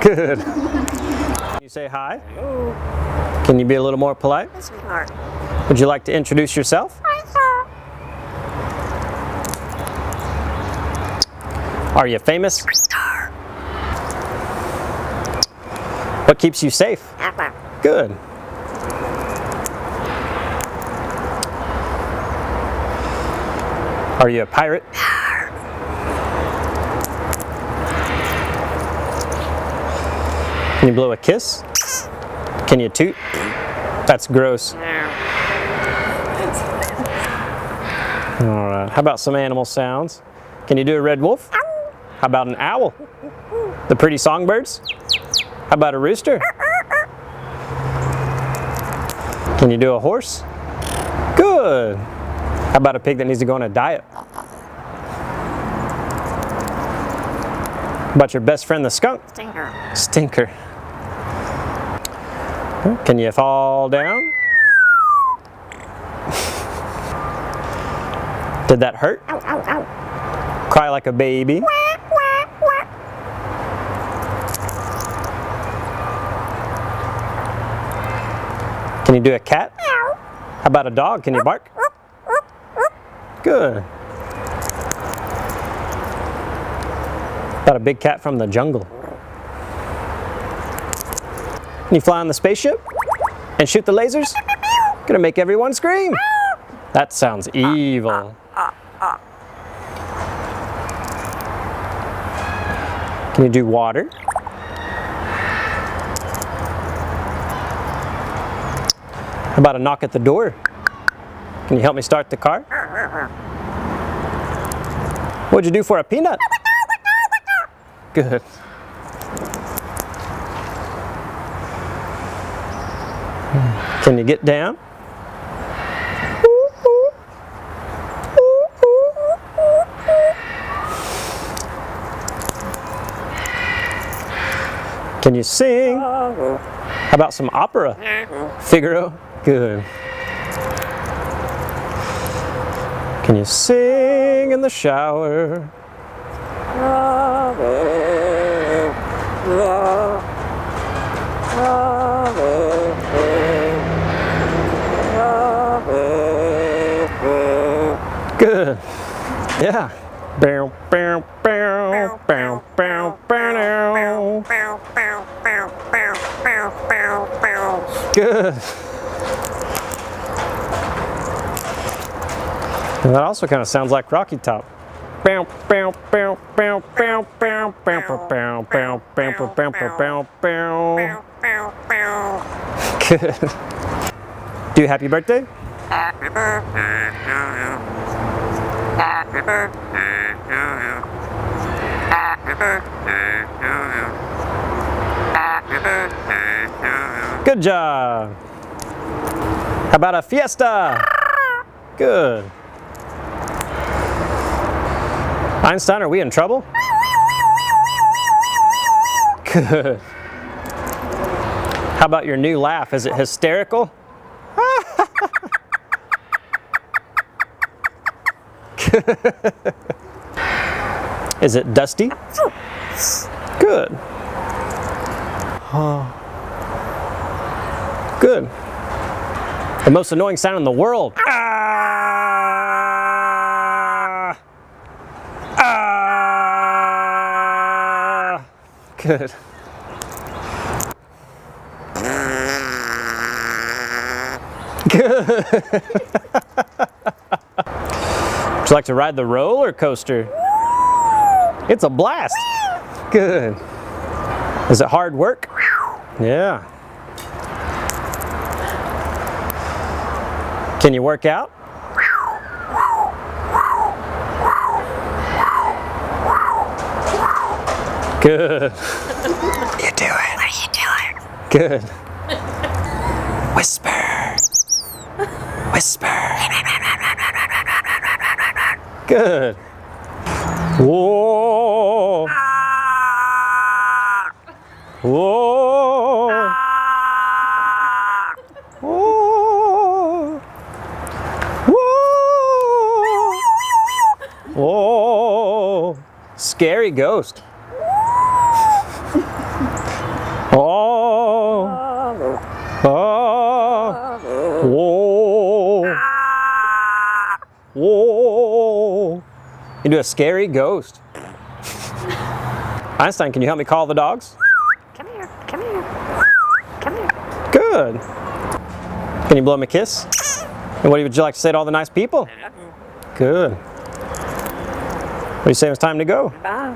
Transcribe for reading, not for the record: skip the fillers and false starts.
Good. Can you say hi? Hello. Can you be a little more polite? Yes, sweetheart. Would you like to introduce yourself? Hi, sir. Are you famous? Star. What keeps you safe? Apple. Good. Are you a pirate? Can you blow a kiss? Can you toot? That's gross. Alright, how about some animal sounds? Can you do a red wolf? How about an owl? The pretty songbirds? How about a rooster? Can you do a horse? Good. How about a pig that needs to go on a diet? How about your best friend the skunk? Stinker. Stinker. Can you fall down? Did that hurt? Ow, ow, ow. Cry like a baby? Quack, quack, quack. Can you do a cat? Meow. How about a dog? Can you bark? Good. About a big cat from the jungle? Can you fly on the spaceship? And shoot the lasers? Gonna make everyone scream. That sounds evil. Can you do water? How about a knock at the door? Can you help me start the car? What'd you do for a peanut? Good. Can you get down? Can you sing? How about some opera? Figaro? Good. Can you sing in the shower? Good. Yeah. Bow, bow, bow, bow, bow, bow. Good. And that also kind of sounds like Rocky Top. Bow, bow, bow, bow, bow, bow, bow, bow, bow, bow, bow, bow, bow, bow. Good. Do you happy birthday? Happy birthday to you. Happy birthday to you. Happy birthday to you. Happy birthday to you. Good job. How about a fiesta? Good. Einstein, are we in trouble? Good. How about your new laugh? Is it hysterical? Is it dusty? Good. Good. The most annoying sound in the world. Ah! Ah! Good. Good. Would you like to ride the roller coaster? It's a blast. Good. Is it hard work? Yeah. Can you work out? Good. You do it. What are you doing? Good. Whisper. Whisper. Good. Whoa. Whoa. Whoa. Whoa. Whoa. Scary ghost. You do a scary ghost. Einstein, can you help me call the dogs? Come here. Come here. Come here. Good. Can you blow me a kiss? And what would you like to say to all the nice people? Good. What do you say it's time to go? Bye.